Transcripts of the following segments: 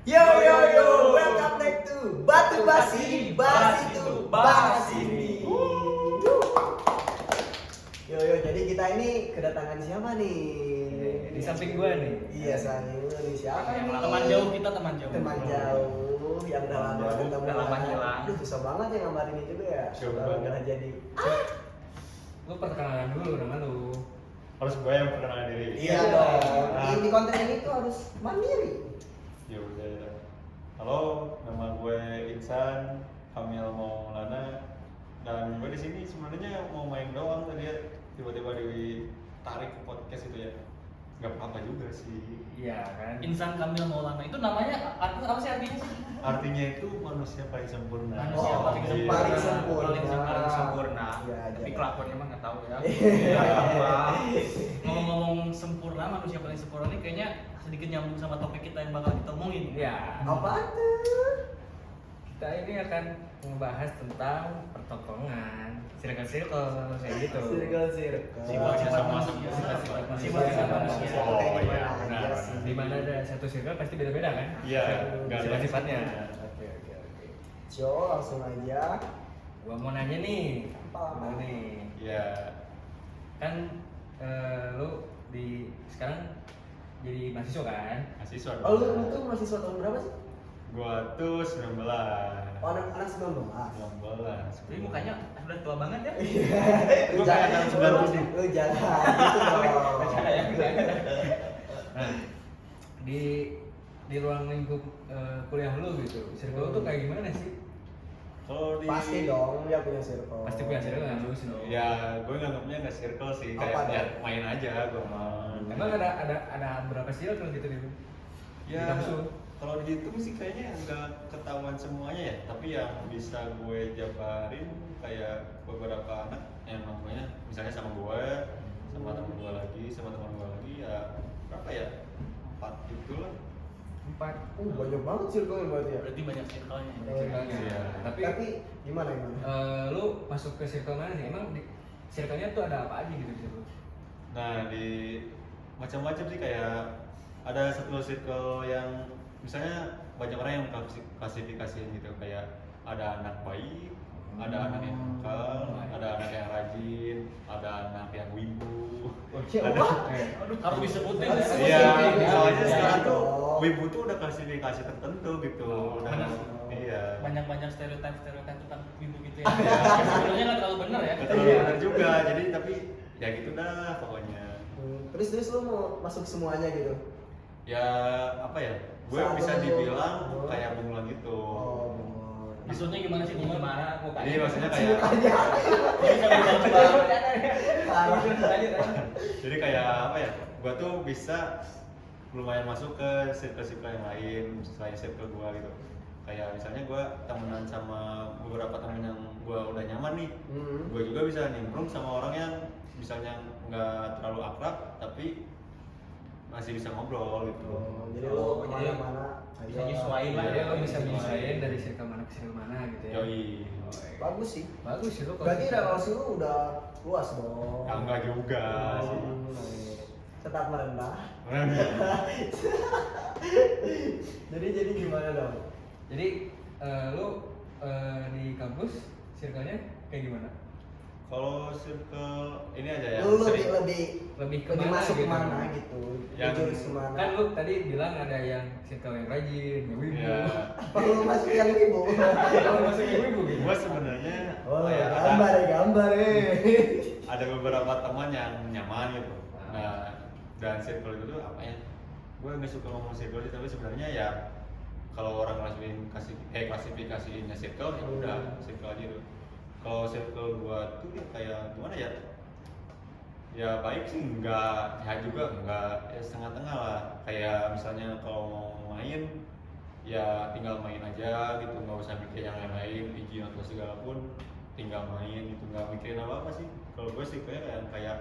Yo yo yo, welcome back to Batu Basi, Basi itu bahas ini. Yo, jadi kita ini kedatangan siapa nih? Di samping gua nih. Iya, samping gua nih siapa nih? Teman jauh kita teman jauh. Teman jauh yang udah lama ketemu. Udah lama hilang. Aduh, susah banget ya ngabarinnya juga ya. Coba. Kalau nggak jadi. Lu perkenalan dulu nama lu. Harus gue yang perkenalan diri. Iya dong. Nah, Di konten ini tuh harus mandiri. ya udah. Halo, nama gue Insan Kamil Maulana dan gue di sini sebenarnya mau main doang tadi ya. Tiba-tiba ditarik ke podcast itu ya. Gak apa-apa juga sih. Iya kan. Insan Kamil Maulana itu namanya apa sih artinya sih? Artinya itu manusia paling sempurna. Manusia Oh, paling iya. sempurna. paling sempurna. Paling sempurna. Iya, Tapi iya. kelakuannya mah nggak tahu ya. Iya. Apa? Ngomong-ngomong sempurna, manusia paling sempurna ini kayaknya sedikit nyambung sama topik kita yang bakal kita omongin. Iya. Apaan tuh? Kita ini akan membahas tentang pertokongan, circle-circle kayak gitu. Circle. Sifat-sifat Sama- manusia. sifat-sifat Sifat-sifat manusia. Oh, Kayak iya, gimana benar, aja benar. sih. Di mana ada satu circle pasti beda-beda kan? Iya, nggak ada Sifat-sifatnya. yang Oke. Jo, langsung aja. Gua mau nanya nih. Apa? Lu nih. Iya. Kan lu di sekarang jadi mahasiswa kan? Mahasiswa. Oh, lu tuh mahasiswa tahun berapa sih? Gua tuh 19. Oh, anak 19. 19. Tapi mukanya udah tua banget ya. Lu Gua kayak jangan anak 97. Lu jangan gitu dong. Bercanda ya. Nah, di ruang lingkup kuliah lu gitu, circle lu tuh kayak gimana sih? Kalau di Pasti dong dia punya circle. Pasti punya circle kan lu sih. Ya, gue nganggapnya nggak circle sih, Apa kayak dong? ya main aja gue mah. Emang ada berapa circle gitu di Ya, kampus lu? kalau dihitung sih kayaknya nggak ketahuan semuanya ya, tapi yang bisa gue jabarin kayak beberapa anak yang namanya misalnya sama gue, sama teman gue lagi, sama teman gue lagi ya berapa ya? 4 gitu lah. 4 Banyak banget circle berarti ya. Berarti banyak circle-nya. circle-nya. Iya. Tapi gimana? lu masuk ke circle mana sih? Emang di circle-nya tuh ada apa aja gitu di situ? Nah, di macam-macam sih kayak ada satu circle yang misalnya banyak orang yang klasifikasiin gitu kayak ada anak baik, ada anak yang nakal, ada anak yang rajin, ada anak yang wibu. Siapa? Harus disebutin Harus ya. disebutin. Iya, Iya, soalnya iya, sekarang tuh dong. wibu tuh udah klasifikasi tertentu gitu. Udah, benar. iya. Banyak stereotip tentang ibu gitu ya. Iya. Sebenarnya nggak terlalu benar ya. Gak terlalu benar juga, jadi tapi ya gitu dah pokoknya. Terus lu mau masuk semuanya gitu? Ya apa ya? Gue Satu. bisa dibilang Oh. kayak bunglon gitu. Oh, bener. Maksudnya gimana sih bunga? Gimana mukanya? Jadi maksudnya Si kayak mukanya. Bisa berubah-ubah. Salah. jadi kayak apa ya? Gua tuh bisa lumayan masuk ke circle-circle yang lain selain circle gua gitu. Kayak misalnya gua temenan sama beberapa temen yang gua udah nyaman nih. Gua juga bisa nimbrung sama orang yang misalnya nggak terlalu akrab tapi masih bisa ngobrol gitu. Oh, jadi lu kemana-mana Bisa nyesuaiin lah Jadi ya. lu bisa menyesuaikan dari circle mana ke circle mana gitu ya? Yoi. Bagus sih. Bagus sih lu kalau Berarti circle. relasi lu udah luas dong. Ya enggak juga sih. Tetap merendah. Bener. Jadi gimana dong? Jadi lu di kampus circle-nya kayak gimana? Kalau circle ini aja ya. Lu sering- Lebih lebih kemana masuk gitu? kemana gitu? Yang- Jurus kemana? Kan lu tadi bilang ada yang circle yang rajin, yang wibu. Ya. Apa lu masuk yang ibu? Kalau masuk yang wibu gitu. Gua sebenarnya Oh, kayak gambar ada beberapa teman yang nyaman gitu. Nah, dan circle itu tuh apa ya? Gue nggak suka ngomong circle sih, tapi sebenarnya ya kalau orang klasifikasinya circle ya udah circle aja tuh. Kalau circle gua tuh ya kayak gimana ya? Ya baik sih enggak, ya juga enggak, ya setengah tengah lah. Kayak misalnya kalau mau main ya tinggal main aja gitu, nggak usah mikir yang lain-lain, izin atau segala pun tinggal main gitu, nggak mikirin apa-apa sih. Kalau gue sih kayak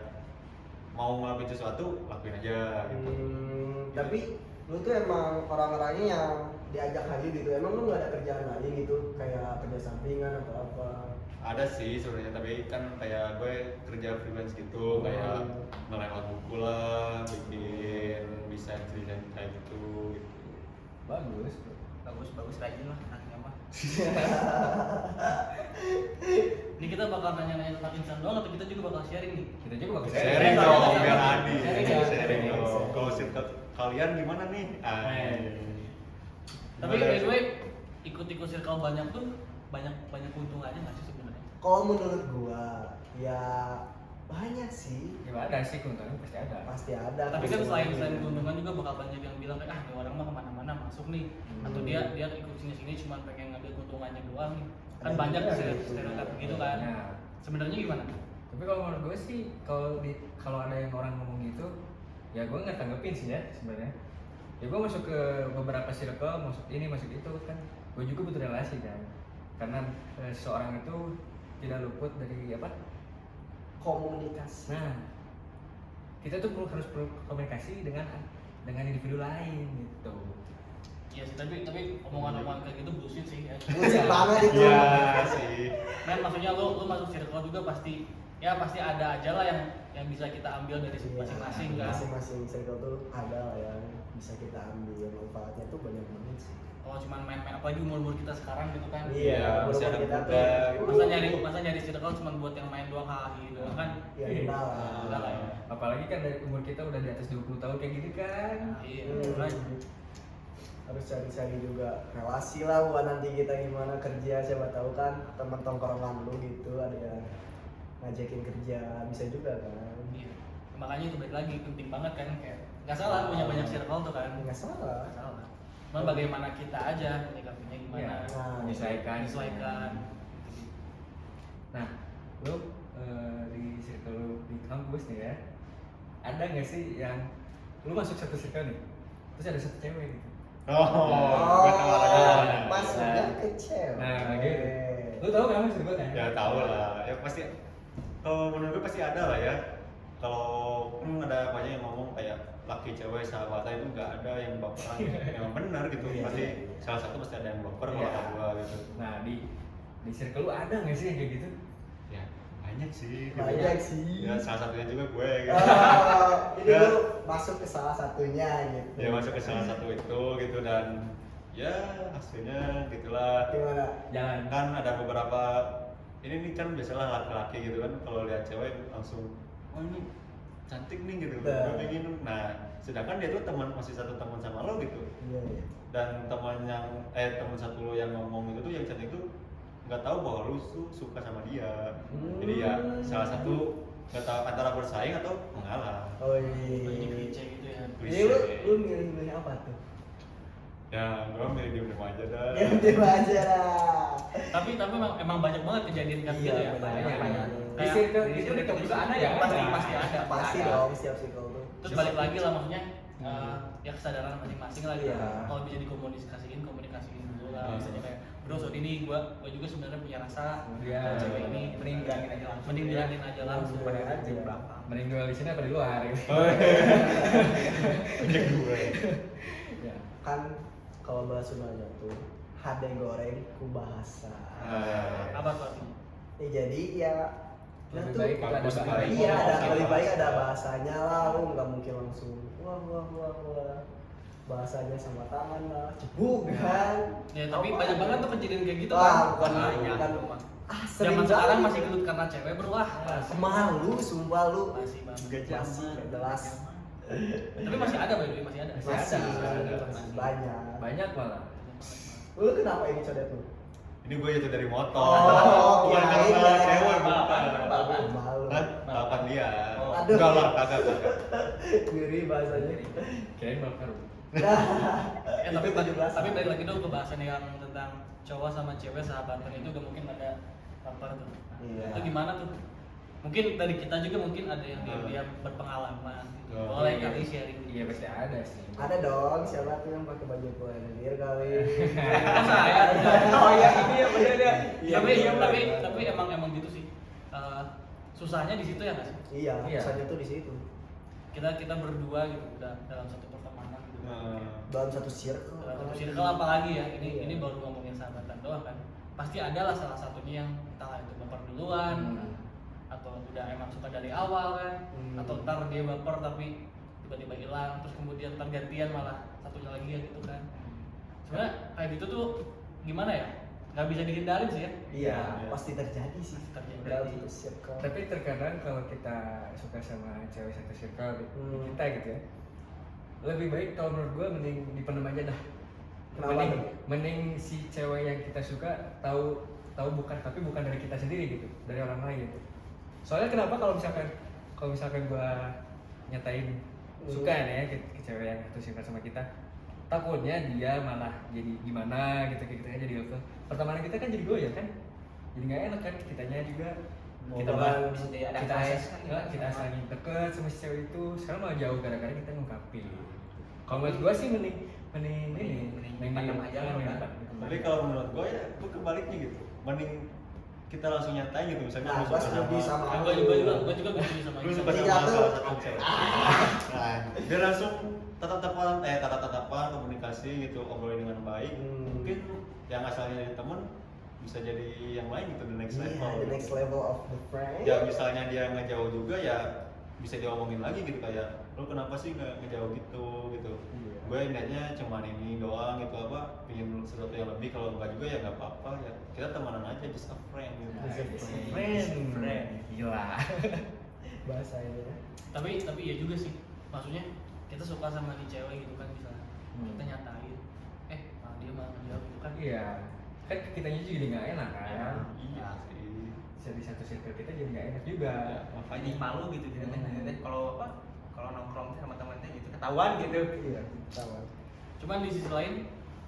mau ngelakuin sesuatu lakuin aja gitu. Tapi lu tuh emang orang-orangnya yang diajak aja gitu. Emang lu nggak ada kerjaan lain gitu, kayak kerja sampingan atau apa? Ada sih sebenarnya, tapi kan kayak gue kerja freelance gitu, kayak ngelewat buku lah, bikin desain kayak gitu. Bagus bro. Bagus rajin lah anaknya mah. Ini kita bakal nanya-nanya tentang insan doang atau kita juga bakal sharing nih? Kita juga bagus. Sharing dong, biar adil. Sharing ya? Sharing dong. Kalau circle kalian gimana nih? Tapi by the way, ikut-ikut circle banyak tuh banyak keuntungannya nggak sih sebenarnya? Kalau menurut gua ya banyak sih, Ya ada sih keuntungan pasti ada. pasti ada. Tapi kan selain keuntungannya. keuntungan juga bakal banyak yang bilang kayak ini orang mah kemana-mana masuk nih, atau dia ikut sini-sini cuma pengen ngambil keuntungannya doang nih. Kan Ada banyak juga stereotip gitu. gitu kan. Nah, Sebenarnya gimana? tapi kalau menurut gue sih kalau ada yang orang ngomong gitu, ya gue nggak tanggepin sih ya sebenarnya. Ya gue masuk ke beberapa circle, masuk ini masuk itu kan, gue juga butuh relasi kan. Karena seseorang itu tidak luput dari apa? Komunikasi. Nah, kita tuh harus berkomunikasi dengan individu lain gitu. Iya sih, tapi omongan-omongan kayak gitu bullshit sih ya. Bullshit banget itu. Iya sih. Men maksudnya lu masuk circle juga pasti ada aja lah yang bisa kita ambil dari Iya, masing-masing kan. masing-masing circle tuh ada lah yang bisa kita ambil manfaatnya tuh banyak banget sih. Kalau cuma main-main apalagi umur kita sekarang gitu kan. Iya, masih ada kita muda. Masa nyari circle cuma buat yang main doang hahi doang kan. Ya kita lah. Udah lah ya. Apalagi kan dari umur kita udah di atas 20 tahun kayak gitu kan. Iya, Hmm. Harus cari-cari juga relasi lah buat nanti kita gimana kerja, siapa tahu kan teman tongkrongan lu gitu ada yang ngajakin kerja, bisa juga kan. Iya. Makanya itu balik lagi penting banget kan kayak nggak salah punya banyak circle tuh kan. Nggak salah. Nggak salah. Cuma bagaimana kita aja menyikapinya gimana. Iya. Nah, Menyesuaikan. Nah, lu di circle lu di kampus nih ya, ada nggak sih yang lu masuk satu circle nih, terus ada satu cewek gitu? Gue tahu orangnya. masuknya ke cewek. Nah, gitu. Lu tahu kan maksud gue kan? Ya tahu lah. Ya pasti. Kalau menurut gue pasti ada lah ya. Kalau ada banyak yang ngomong kayak laki cewek sahabatan itu nggak ada yang baperan. Memang benar gitu. Iya, Pasti iya. salah satu pasti ada yang baper kalau Iya. kata gua gitu. Nah, di circle lu ada nggak sih yang kayak gitu? Ya banyak sih. gitu. Banyak sih. Ya salah satunya juga gue gitu. Ini Ya. lu masuk ke salah satunya gitu. Ya masuk ke salah satu itu gitu dan ya hasilnya gitulah. Gimana? Jangan. Kan ada beberapa ini nih kan biasalah laki-laki gitu kan kalau lihat cewek langsung oh ini cantik nih gitu Betul. gue pengen. Nah sedangkan dia tuh masih satu teman sama lo gitu Iya, iya. dan teman satu lo yang ngomong itu tuh yang cantik tuh nggak tahu bahwa lu tuh suka sama dia. Jadi ya salah satu nggak tahu antara bersaing atau mengalah. Oh Ini iya. klise gitu ya. Jadi lu milih apa tuh? Ya gue milih diem aja dah. Diam-diam aja lah. Tapi emang banyak banget kejadian kayak gitu ya. banyak. Di circle itu juga ada ya? Pasti ada. Pasti dong setiap circle tuh. Terus balik lagi lah maksudnya ya kesadaran masing-masing lah gitu. Iya. Kalau bisa dikomunikasiin dulu lah. Misalnya kayak bro saat ini gua juga sebenarnya punya rasa Iya. sama cewek ini Mending bilangin aja langsung. mending bilangin aja langsung Pada pada aja. Mending duel di sini apa di luar gitu. Banyak gue. Ya. Kan kalau bahasa Sundanya tuh hade goreng ku bahasa. apa tuh artinya? Ya, jadi ya Lebih tuh- baik kalau ada bagus bahasa. baik. Iya, ada Ngomong lebih sama baik ada bahasa. bahasanya lah, lu nggak mungkin langsung wah bahasanya sama tangan lah, cebuk kan. Ya tapi Apa? banyak banget tuh kejadian kayak gitu Wah, kan. bukan Banyak. bukan. Sering Zaman sekarang banget. masih gelut karena cewek bro lah. Malu, sumpah lu. Masih banget. Masih jelas. Tapi masih ada by the way, masih ada. Masih, ada. masih banyak. Banyak malah. Lu kenapa ini codet lu? Ini gue jatuh dari motor. Oh, Bukan kirain karena ya. cewek bukan. Malu. Hah? Balapan dia. Aduh. Enggak lah, kagak. Ngeri bahasanya. Kirain balap karung. Tapi Itu 17. tapi balik lagi dong ke bahasan yang tentang cowok sama cewek sahabatan itu udah mungkin ada baper tuh. Iya. Itu gimana tuh? Mungkin dari kita juga mungkin ada yang dia berpengalaman. Gitu. Oh, Boleh iya. kali sharing. Iya pasti ada sih. Ada dong, siapa tuh yang pakai baju polendir kali. Oh saya. Oh iya, ini ya bener ya. Tapi emang gitu sih. Susahnya di situ ya nggak sih? Iya, Iya. kesannya tuh di situ. Kita berdua gitu udah dalam satu pertemanan gitu. Dalam satu circle. Dalam satu circle apalagi ya ini baru ngomongin sahabatan doang kan. Pasti ada lah salah satunya yang entah itu baper duluan atau udah emang suka dari awal kan atau ntar dia baper tapi tiba-tiba hilang terus kemudian ntar gantian malah satunya lagi ya gitu kan. sebenarnya kayak gitu tuh gimana ya, nggak bisa dihindarin sih ya. Iya, Iya. pasti terjadi sih. Terjadi. Dalam satu circle. Tapi terkadang kalau kita suka sama cewek satu circle di kita gitu ya, lebih baik kalau menurut gue mending dipendam aja dah. Kenapa Mending, tuh? mending si cewek yang kita suka tahu bukan dari kita sendiri gitu, dari orang lain gitu. Soalnya kenapa kalau misalkan gue nyatain suka nih ya ke cewek yang satu circle sama kita, takutnya dia malah jadi gimana gitu, kayak kita jadi apa, pertemanan kita kan jadi goyah kan, jadi nggak enak kan, kitanya juga kita Ngobrol, bisa jadi ada kita bias kan, kita asalnya deket sama si cewek itu, sekarang malah jauh gara-gara kita ngungkapin. Kalau menurut gua sih mending dipendam aja lah, mending- udah. Tapi kalau menurut gue ya gue kebaliknya gitu, mending kita langsung nyatain gitu, misalnya Nah, lu gua suka setuju sama Nah, lu. gue juga gue setuju sama lu itu. suka Iya, sama tuh. salah satu cewek. Nah, dia langsung tatap-tatapan komunikasi gitu, obrolin dengan baik. Hmm. Mungkin yang asalnya dari temen bisa jadi yang lain gitu, the next Iya, level. the next level of the friend. Ya misalnya dia ngejauh juga ya bisa diomongin lagi gitu, kayak lu kenapa sih nggak ngejauh gitu. Iya. Gue niatnya cuman ini doang gitu, apa pingin sesuatu yang lebih, kalau enggak juga ya nggak apa-apa ya, kita temenan aja, just a friend gitu. Just a friend. Gila. Bahasa ini ya. Tapi ya juga sih, maksudnya kita suka sama di cewek gitu kan, misalnya kita nyatain malah dia malah ngejawab gitu kan. Iya, kan kitanya juga jadi nggak enak kan. Iya sih. Jadi satu circle kita jadi nggak enak juga. Ya, Jadi makanya malu gitu kalau nongkrong sama temennya gitu ketahuan gitu. Iya, tahu. Cuman di sisi lain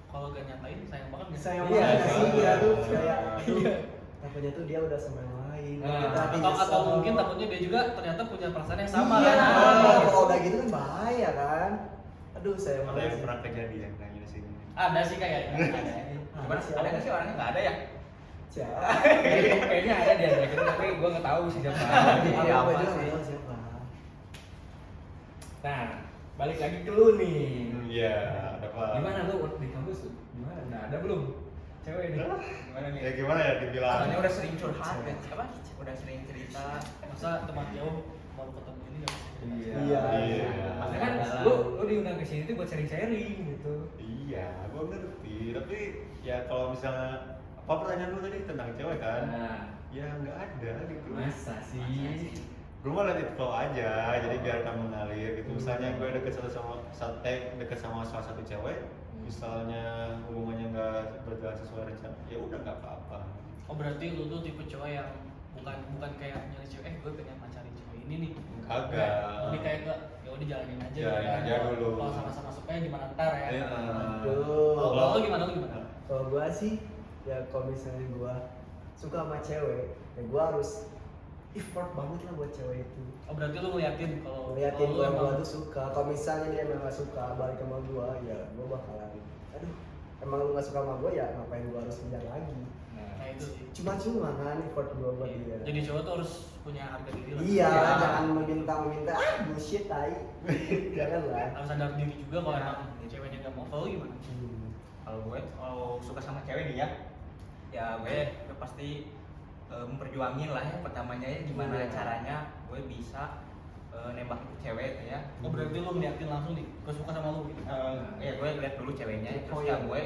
kalau gak nyatain sayang banget nggak sih? Sayang Iya, banget sih iya. dia tuh kayak Iya. takutnya tuh dia udah sama yang lain. Nah, Kita atau nyesel. mungkin takutnya dia juga ternyata punya perasaan yang sama Iya, kan. kalau udah gitu kan bahaya kan. Aduh, sayang ada banget yang sih. pernah kejadian kayaknya di sini. Ada sih kayaknya. Ada. Cuman ada nggak sih orangnya nggak ada ya? Siapa? Kayaknya ada di antara kita, tapi gua nggak tahu sih siapa. Iya, Apa apa juga sih? nggak tahu siapa. Nah, balik lagi ke lu nih. Iya, ada apa? Gimana lu di kampus tuh? Gimana? Udah ada belum cewek nih? Gimana nih? Ya gimana ya dibilang? Soalnya udah sering curhat kan, apa? Udah sering cerita. Masa teman jauh baru ketemu ini nggak bisa. Iya. Iya. Maksudnya kan lu diundang ke sini tuh buat sharing-sharing gitu. Iya, gua ngerti. Tapi ya kalau misalnya apa pertanyaan lu tadi tentang cewek kan? Nah, Ya nggak ada gitu. masa sih? Gue mah let it flow aja, jadi biar kamu mengalir gitu. Misalnya gue deket deket sama salah satu cewek, misalnya hubungannya nggak berjalan sesuai rencana, ya udah nggak apa-apa. Oh berarti lu tuh tipe cowok yang bukan kayak nyari cewek, gue pengen pacarin cewek ini nih. Kagak. Lebih kayak enggak, ya udah jalanin aja. Jalanin kan. aja dulu. Kalau sama-sama sukanya gimana ntar ya. Iya. Aduh. Kalau gimana lu gimana? Kalau gua sih, ya kalau misalnya gua suka sama cewek, ya gua harus effort banget lah buat cewek itu. Oh berarti lu ngeliatin kalau Ngeliatin lu gua emang tuh suka. Kalau misalnya dia emang gak suka balik sama gua, ya gua bakalan, aduh, emang lu gak suka sama gua ya ngapain gua harus kejar lagi. nah itu sih. Cuma kan effort gua buat dia. Jadi cowok tuh harus punya harga diri lah. Iya, Ya. jangan meminta bullshit tai. Jangan lah. Harus sadar diri juga kalau Ya. emang ceweknya gak mau follow gimana? Kalau gue kalau suka sama cewek nih ya gue pasti memperjuangin lah ya pertamanya ya gimana Iya. caranya gue bisa nembak itu cewek ya. Oh berarti lu ngeliatin langsung nih, gue suka sama lu gitu. Ya gue lihat dulu ceweknya To the terus ya point. gue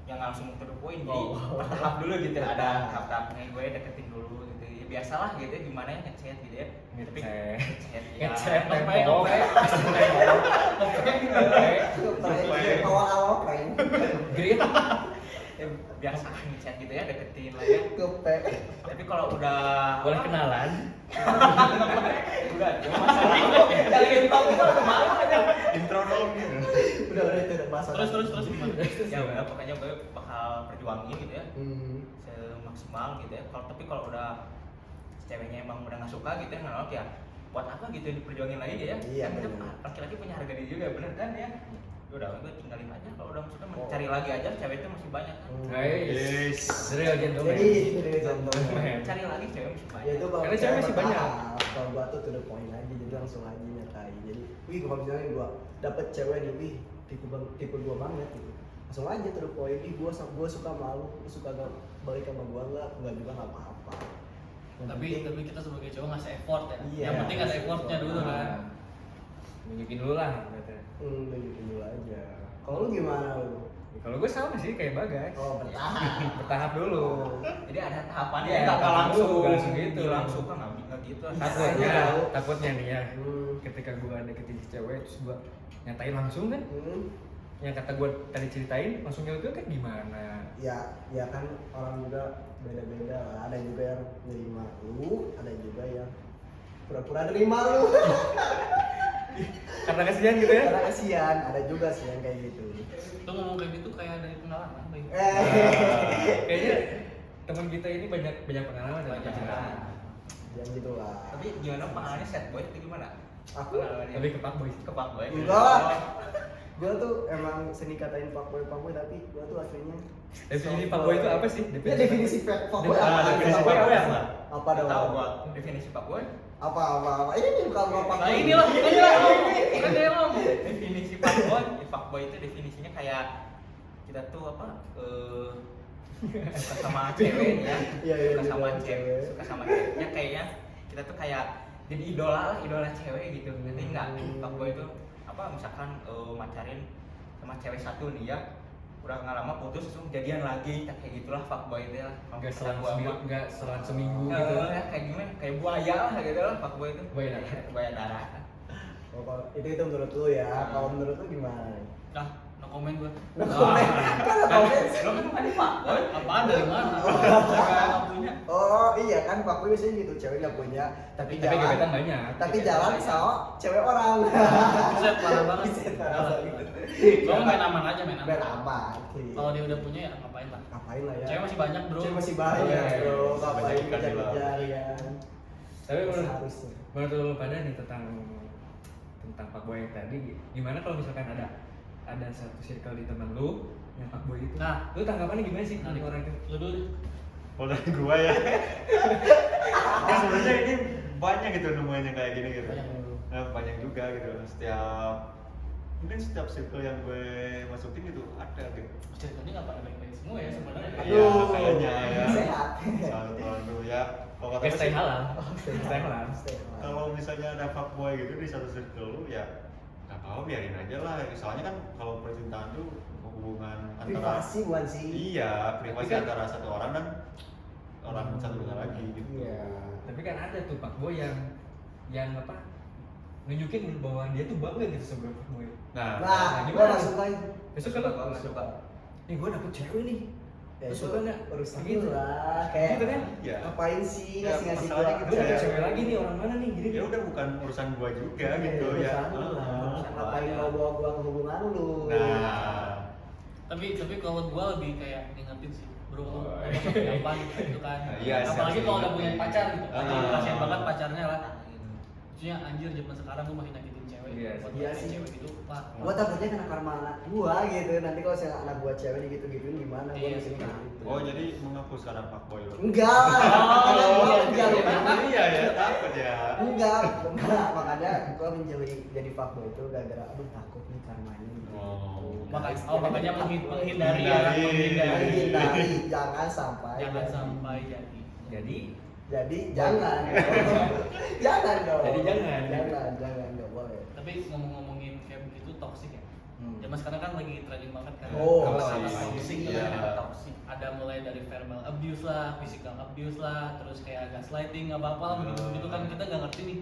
yang langsung to the point jadi Oh. bertahap dulu gitu, ada tahap-tahapnya gue deketin dulu gitu ya biasalah gitu ya gimana ya ngechat gitu ya. Tapi Ngechat. ya Ngechat. Ngeprank. Awal-awal prank. Grit. ya, biasa ngechat gitu ya deketin lah ya. Ngeprank. Tapi kalau udah Boleh kenalan? enggak cuma masalah yang ingin tahu itu kemarin aja. Intro dong gitu. Udah itu udah bahasa. Terus gimana? Ya udah pokoknya gue bakal perjuangin gitu ya semaksimal gitu ya. Kalau udah ceweknya emang udah nggak suka gitu ya nolak ya buat apa gitu diperjuangin lagi ya. Iya, Kan kita bener. laki-laki punya harga diri juga bener kan ya. Udah gue tinggalin aja kalau udah maksudnya cari lagi aja cewek itu masih banyak kan. Guys, real gentleman. Jadi ini dari contoh. Cari lagi cewek masih banyak. Ya itu kalau Karena cewek masih banyak. Kalau gua tuh to the point aja, jadi langsung aja nyatain. Jadi, wih kalau misalnya gua dapet cewek nih, wih tipe gua banget gitu. Langsung aja to the point, wih gua suka malu, lu suka gak balik sama gua enggak juga nggak apa-apa. Yang penting- Tapi kita sebagai cowok ngasih effort ya. Iya. Yang penting ada effortnya dulu kan. Nunjukin dulu lah. Kata. tunjukin dulu aja. Kalau lu gimana lu? Kalau gue sama sih kayak Bagas. Oh, bertahan. Bertahap dulu. Jadi ada tahapannya, Iya, nggak tahapan langsung, dulu, nggak langsung gitu. langsung kan nggak gitu. Takutnya nih ya. Ketika gue deketin si cewek terus gue nyatain langsung kan, yang kata gue tadi ceritain langsung nyeluk kan gimana? Ya kan orang juga beda-beda lah. Ada juga yang nerima lu, ada juga yang pura-pura nerima lu. Karena kasihan gitu ya? Karena kasihan, ada juga sih yang kayak gitu. Lu ngomong kayak gitu kayak dari pengalaman, Bang. Kayaknya teman kita ini banyak pengalaman dalam Banyak. pacaran. Yang gitu lah. Tapi gimana pengalamannya set boy itu gimana? Aku Pengalamannya? Lebih ke fuckboy. ke Pak Boy. enggak lah. Gua tuh emang seni katain fuckboy tapi gua tuh aslinya Definisi fuckboy itu apa sih? ya definisi fuckboy Ah, apa? definisi Apa? fuckboy apa ya? Apa dong? Tahu gua definisi Pak Boy? Apa? Ini nih bukan gua Nah, fuckboy. inilah kan dia ngomong. Definisi Pak Boy, Pak Boy itu definisinya kayak kita tuh apa? Suka sama cewek nih ya. Iya, iya, Suka sama idola cewek, cewek. suka sama ceweknya kayaknya kita tuh kayak jadi idola lah, idola cewek gitu. Nanti enggak Pak Boy itu apa misalkan macarin sama cewek satu nih ya, udah nggak lama putus langsung jadian lagi kayak gitulah fuckboy itu ya. Nggak selang seminggu gitu. Ya, kayak gimana kayak buaya lah gitu lah fuckboy itu. Buaya darah. Buaya darah. Oh, kalau itu menurut lu ya. Kalau menurut lu gimana? Nah, no comment gua. Nah, komen. Kan komen. Lo kan bukan fuckboy. Apaan dari mana? Enggak punya. Oh iya kan fuckboy biasanya gitu, cewek nggak punya, tapi Tapi jalan. gebetan banyak. Tapi jalan sama cewek orang. Buset, parah banget. Buset, parah banget. Gua main aman aja, main Ben aman. aman. Kalau dia udah punya ya ngapain lah. Ngapain lah ya? Cewek masih banyak, Bro. Cewek masih banyak, Iya, bro. iya. Ngapain Banyak kan, kejar-kejar ya? Tapi menurut Harusnya. lu pada nih tentang fuckboy yang tadi, gimana kalau misalkan ada satu circle di teman lu yang fuckboy itu? Nah. Lu tanggapannya gimana sih Nah, dari orang itu? Lu dulu deh. Kalau dari gua ya. Ya sebenarnya ini banyak gitu nemuin yang kayak gini gitu. Banyak. Nah, banyak juga gitu. Mungkin setiap circle yang gue masukin itu ada gitu. Cerita ini nggak pada baik-baik semua ya sebenarnya. Iya, kayaknya ya. Sehat. Satu ya. Kalau kata Oke, gue stay sih, halal. Stay Stay halal. kalau misalnya ada fuckboy gitu di satu circle lu ya nggak apa-apa biarin aja lah. Soalnya kan kalau percintaan tuh hubungan antara Privasi bukan sih? iya privasi Tapi kan- antara satu orang dan orang satu dengan lagi gitu. Iya. Tapi kan ada tuh fuckboy yang apa? Nunjukin bahwa dia tuh bangga gitu sebelum fuckboy. Nah, Nah, gimana gua nggak tuh? suka itu. Besok kalau Gua nggak suka. nih gue dapet cewek nih. Ya, Lu itu suka nggak? urusan Gitu. lu lah. Kayak Gitu kan? ya. ngapain sih Ya, ngasih-ngasih masalahnya gua? gitu Gue dapet kayak- cewek lagi nih, orang mana nih? Gini. Ya udah bukan urusan gua juga gitu ya. Urusan lu lah. Ngapain kau bawa gua ke hubungan lu? Nah, Tapi kalau gua lebih kayak ngingetin sih, bro, lu Oh, gampang gitu kan. Iya, Apalagi siap, kalau udah siap. punya pacar gitu. Kasian Ah. banget pacarnya lah. Maksudnya anjir zaman sekarang gua masih nyakitin cewek. Iya, Buat iya nyakitin sih. cewek gitu, Pak. Gua takutnya kena karma anak gua gitu. Nanti kalau saya anak gua cewek gitu-gituin gimana? Gua Iya masih sih. kayak gitu. oh jadi menghapus karena fuckboy lo. Enggak. Makanya gua menjauhi. Iya ya, takut ya. Enggak. Makanya gua menjauhi jadi fuckboy itu gara-gara aduh takut nih karmanya gitu. Oh. Makanya menghindari Menghindari. Hindari, jangan sampai. Jangan jadi. sampai jadi. Jadi Jangan. Jangan dong. Jadi jangan. Jangan nggak boleh. Tapi ngomongin kayak begitu toxic ya. Hmm. Zaman sekarang kan lagi trending banget kan. Oh, toxic iya. toxic. Ada mulai dari verbal abuse lah, physical abuse lah, terus kayak gaslighting apa-apa lah begitu-begitu kan kita nggak ngerti nih.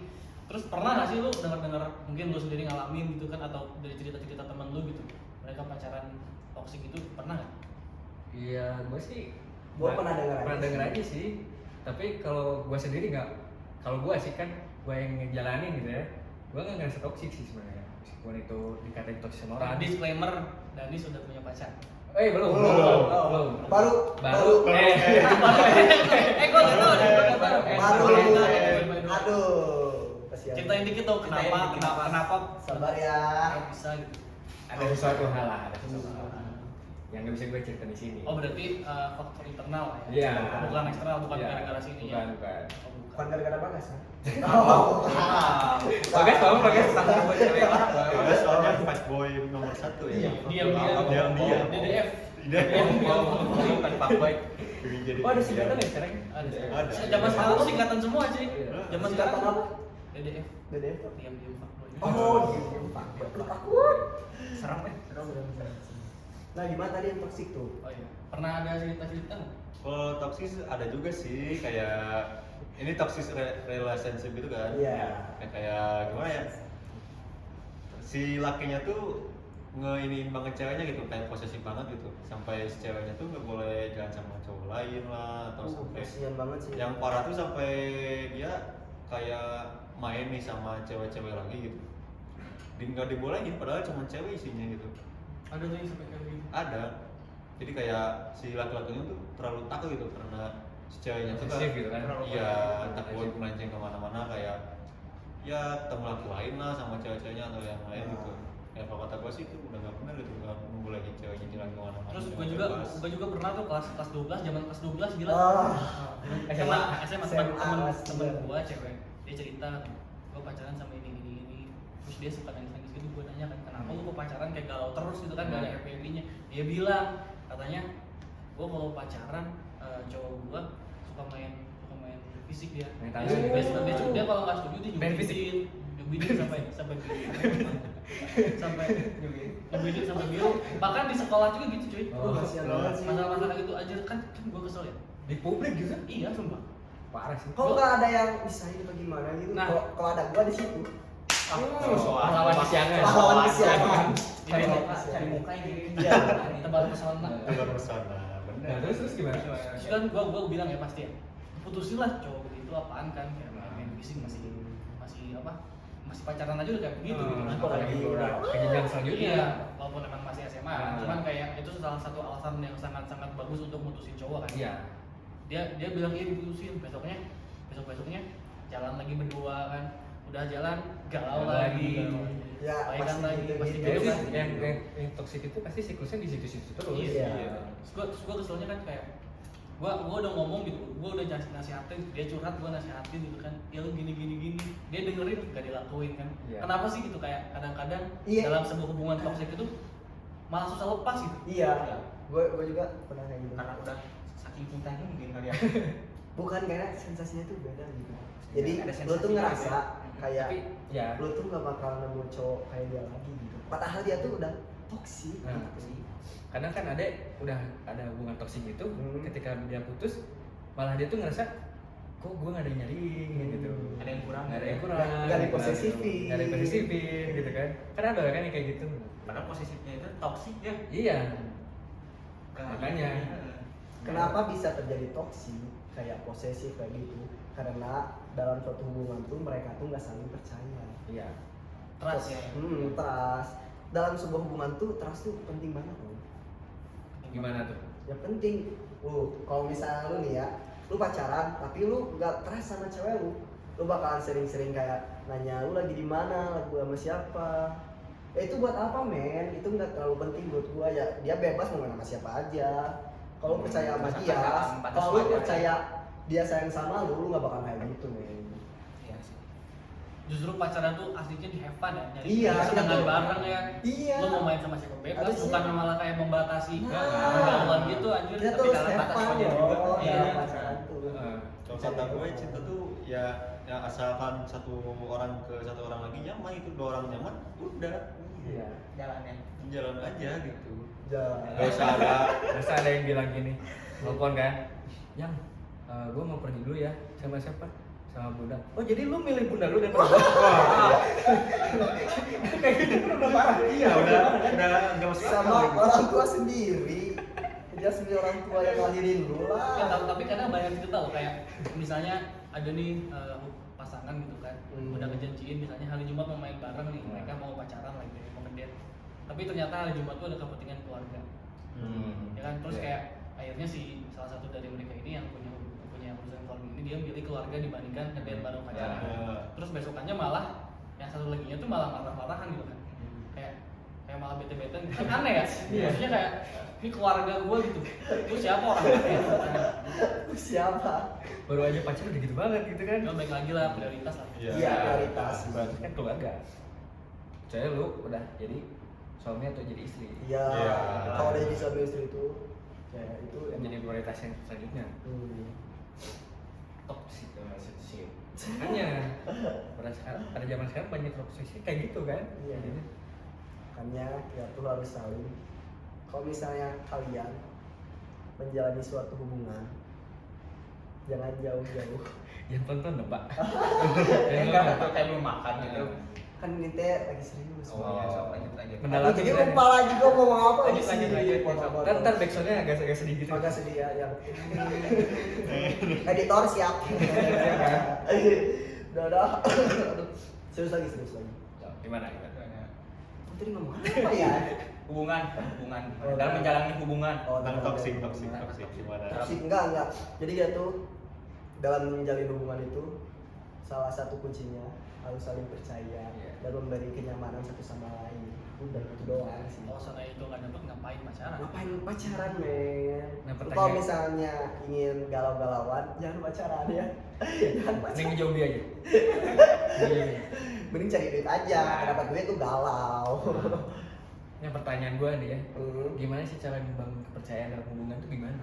Terus pernah nggak sih lu dengar-dengar mungkin lu sendiri ngalamin gitu kan atau dari cerita-cerita teman lu gitu mereka pacaran toxic itu pernah nggak? Iya, gue sih Gua pernah denger aja pernah sih. denger aja sih. Tapi kalau gue sendiri nggak, kalau gue sih kan gue yang ngejalanin gitu ya, gue nggak ngerasa toksik sih sebenarnya. Meskipun itu dikatain toksik sama orang. Disclaimer, Dani sudah punya pacar. Belum. Baru. Baru. Gua nggak tahu deh, gua nggak tahu. Baru. Aduh. Aduh. Kasihan. Ceritain dikit dong kenapa Sabar ya. nggak bisa gitu. Ada sesuatu hal lah, ada sesuatu hal yang nggak bisa gue cerita di sini. Oh berarti faktor internal ya? Iya. Bukan eksternal, bukan Iya. gara-gara sini Bukan, ya? bukan. Oh, Bukan gara-gara Bagas ya? Bagas tolong Bagas. Tentang buat cewek orang. Udah soalnya fuckboy nomor 1 ya. Diam-diam. Diam-diam. DDF. Bukan fuckboy. Pengen jadi Oh ada singkatan ya sekarang? Ada. Ada. Zaman sekarang tuh singkatan semua sih. Iya. Zaman Singkatan sekarang apa? DDF. DDF. Diam-diam fuckboy. Oh, dia takut. Serem ya. Nah gimana tadi yang toksik tuh? Oh iya, pernah ada cerita-cerita nggak? Kalau toxic ada juga sih, kayak ini toxic relationship gitu kan. Iya. Kayak gimana ya? Si lakinya tuh ngeiniin banget ceweknya gitu, kayak posesif banget gitu. Sampai si ceweknya tuh nggak boleh jalan sama cowok lain lah, atau sampai Kasian banget sih. yang parah tuh sampai dia kayak main nih sama cewek-cewek lagi gitu. Nggak dibolehin, padahal cuma cewek isinya gitu. Ada tuh yang sampai kayak gitu. Ada. Jadi kayak si laki-lakinya tuh terlalu takut gitu karena si ceweknya tuh Posesif gitu kan. iya takut melenceng kemana-mana, kayak ya ketemu laki lain lah sama cewek-ceweknya atau yang lain Nah. gitu. Ya kalau kata gue sih itu udah nggak benar gitu, nggak membolehin ceweknya jalan kemana-mana. Terus jangan gue bebas. juga pernah tuh kelas 12, zaman kelas 12 gila. Ah. SMA temen gue cewek, dia cerita gue pacaran sama ini. Terus dia suka nangis gitu, gue nanya kan kenapa lu kok pacaran kayak galau terus gitu kan, gak ada happy endingnya. Dia bilang katanya gue kalau pacaran cowok gue suka main fisik dia. Main tangan gitu. Dia kalau nggak setuju dia Main fisik. nyubitin sampai nyubitin sampai biru. Bahkan di sekolah juga gitu cuy. Oh, kasihan banget sih. Masalah-masalah gitu aja kan gue kesel ya. Di publik gitu. Iya sumpah. Parah sih. Kok nggak ada yang misahin atau gimana gitu? Nah. Kalau ada gua di situ. Pahlawan kesiangan. Pahlawan kesiangan. Cari muka yang gini. Iya. Tebal pesona. Keluar pesona, Nah, bener. terus gimana? Terus kan gue bilang ya pasti ya, putusin lah cowok begitu apaan kan, kayak main fisik masih pacaran aja udah kayak begitu gitu kan. Apalagi udah ke jenjang selanjutnya. Iya, walaupun emang masih SMA, Ah. cuman kayak itu salah satu alasan yang sangat bagus untuk mutusin cowok kan. Iya. Dia bilang iya diputusin, besoknya jalan lagi berdua kan, udah jalan galau Galau lagi, lagi. Ya, baikan pasti lagi, gitu, pasti gitu. gitu kan. Yang toksik itu pasti siklusnya di situ-situ terus. Iya. Terus gue keselnya kan kayak gua udah ngomong gitu, gua udah nasihatin, dia curhat gua nasihatin gitu kan, ya lu gini dia dengerin gak dilakuin kan. Iya. Kenapa sih gitu, kayak kadang-kadang Iya. dalam sebuah hubungan toksik itu malah susah lepas gitu. Iya. Gua juga pernah kayak gitu. Karena udah saking cintanya mungkin kali ya. Bukan karena sensasinya tuh beda gitu. Jadi Ada lu sensasi tuh ngerasa beda. kayak Tapi ya. lu tuh gak bakal nemu cowok kayak dia lagi gitu. Padahal dia tuh udah toksik Nah, gitu sih. kadang kan udah ada hubungan toksik itu, ketika dia putus malah dia tuh ngerasa kok gue gak ada yang nyariin gitu. Ada yang kurang. Nggak ada yang kurang. Nggak ada yang posesifin. Nggak ada yang posesifin gitu kan. Karena ada kan yang kayak gitu. Padahal posisinya itu toksik ya. Iya. Bukan Makanya. Kenapa bisa terjadi toksik kayak posesif kayak gitu? Karena dalam suatu hubungan tuh mereka tuh nggak saling percaya. Iya. Trust ya. Trust. Dalam sebuah hubungan tuh trust tuh penting banget loh. Gimana tuh? Ya penting. Kalau misalnya lu nih ya, lu pacaran tapi lu nggak trust sama cewek lu bakalan sering-sering kayak nanya lu lagi di mana, lagi sama siapa. Itu buat apa men? Itu nggak terlalu penting buat gua ya. Dia bebas mau main sama siapa aja. Kalau lu percaya sama Masakan dia, nggak sempadan kalau lu semuanya. percaya dia sayang sama lu nggak bakal kayak gitu men. Iya sih. Justru pacaran tuh aslinya di have fun ya, nyari Iya, kesenangan itu. bareng ya. Iya. Lu mau main sama siapa bebas, Harusnya. bukan malah kayak membatasi Nah. pergaulan gitu anjir. Dia Tapi tuh dalam have batas fun wajar loh. juga. Iya, Iya. pacaran tuh. Kalau kata gue cinta tuh ya asalkan satu orang ke satu orang lagi nyaman, itu dua orang nyaman udah Iya. Jalannya. jalan aja gitu. Jangan. Gak usah ada Masa ada yang bilang gini, telepon kan, yang gue mau pergi dulu ya, sama siapa? Sama bunda. Oh jadi lu milih bunda lu dan bunda? Kayak gitu kan udah parah. iya udah nggak masuk Sama akal gitu. orang tua sendiri. Dia sendiri orang tua yang ngelahirin lu Ya, lah. tapi kadang banyak cerita loh, kayak misalnya ada nih pasangan gitu kan, udah ngejanjiin misalnya hari Jumat mau main bareng nih, mereka mau pacaran lagi, mau ngedate. Tapi ternyata hari Jumat tuh ada kepentingan keluarga. Ya kan, terus Iya. kayak akhirnya si salah satu dari mereka ini yang punya urusan keluarga ini, dia milih keluarga dibandingkan ngedate bareng pacaran. Terus besokannya malah yang satu laginya tuh malah marah-marahan gitu kan, kayak malah bete-bete kan, aneh ya. Maksudnya kayak ini keluarga gue gitu, lu siapa orangnya? Lu siapa? Baru aja pacar udah gitu banget gitu kan? Ya baik lagi lah, prioritas lah. Iya, prioritas. Berarti kan keluarga. Saya lu udah jadi suami atau jadi istri. Iya. Iya. Kalau udah jadi suami istri itu, ya itu Yang jadi prioritas yang selanjutnya. Toxic relationship. Makanya pada zaman sekarang banyak toxic kayak gitu kan? Iya. Jadinya. Makanya ya tuh harus saling kalau misalnya kalian menjalani suatu hubungan, jangan jauh-jauh. Yang tonton dong pak. Enggak, kayak belum makan gitu. Kan ini teh lagi serius. Oh iya, sok lanjut lanjut. Mendalami Jadi kita lupa lagi gua mau ngomong apa Lanjut, di sini. lanjut, Potong-potong. Kan ntar backsoundnya agak sedih gitu. Agak sedih ya yang editor siap. Udah. Serius lagi. Gimana? Tadi ngomong apa ya? Hubungan Oh, dalam menjalani hubungan. Tentang toxic gimana? Toxic enggak. Jadi dia tuh dalam menjalin hubungan itu salah satu kuncinya harus saling percaya dan memberi kenyamanan satu sama lain. Udah itu doang sih. Kalau sana itu nggak dapet ngapain pacaran? Ngapain pacaran, men? Nah, Kalau pertanyaan- misalnya ingin galau-galauan, jangan pacaran ya. Jangan Mending pacaran. ngejauh dia aja. Mending cari duit aja. Dapat duit tuh galau. Yang pertanyaan gue nih ya, Hmm. gimana sih cara membangun kepercayaan dalam hubungan tuh gimana?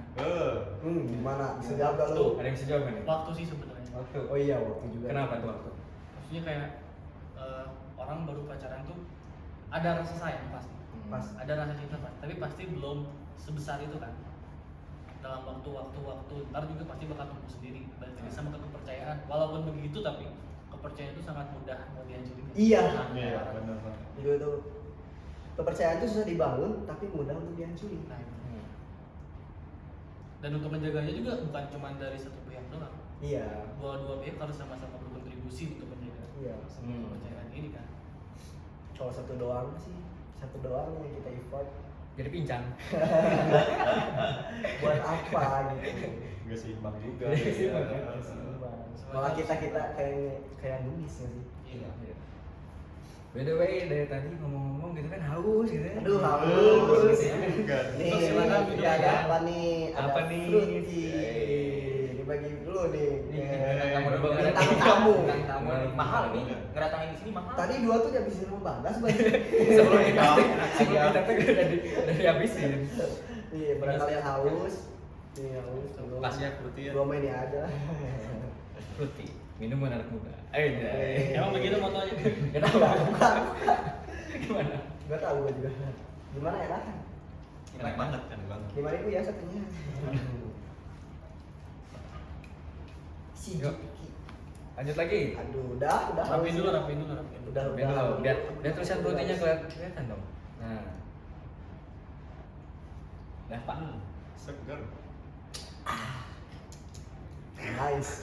Gimana? Bisa jawab gak lu? Ada yang bisa jawab nggak nih? Waktu sih sebenarnya. Waktu. Oh iya, waktu juga. Kenapa tuh waktu? Maksudnya kayak orang baru pacaran tuh ada rasa sayang pasti. Pas. Ada rasa cinta pasti, tapi pasti belum sebesar itu kan. Dalam waktu ntar juga pasti bakal tumbuh sendiri. Balik lagi sama kepercayaan. Walaupun begitu tapi kepercayaan itu sangat mudah mau dihancurin. Iya. Iya, benar banget. Itu kepercayaan itu susah dibangun, tapi mudah untuk dihancurin. Nah, dan untuk menjaganya juga bukan cuma dari satu pihak doang. Iya. Dua pihak harus sama-sama berkontribusi untuk menjaga Iya. kepercayaan ini kan. Kalau satu doang sih, satu doang yang kita effort Jadi pincang. buat apa gitu. Nggak seimbang juga. Nggak seimbang, ya. kan? Malah kita kayak nulis nggak sih? Iya. By the way, dari tadi ngomong-ngomong gitu kan haus gitu ya. Aduh, haus. Enggak. Nih, Silakan minum ya, ada ya. apa nih? Ada Apa nih? fruity. Dibagi dulu nih. Kamu udah banget Bintang tamu. Bintang tamu mahal nih. Ngedatangin di sini mahal. Tadi dua tuh dihabisin 15 bagi. Sebelum kita tuh udah dihabisin. Iya, barangkali yang haus. Nih haus. dulu. Tasnya fruity ya. Gua main ini aja. Fruity, minuman anak muda. Eh, Emang begitu motonya? Gak tahu. Gimana? Gak tahu gua juga. Gimana enak? Enak banget kan bang. 5.000 ya satunya. Si Yuk. Jiki. Lanjut lagi. Aduh, udah Rapiin haus. dulu, rapiin dulu. Udah. Biar tulisan fruitynya kelihatan dong. Nah. Dah pak. Segar. Nice.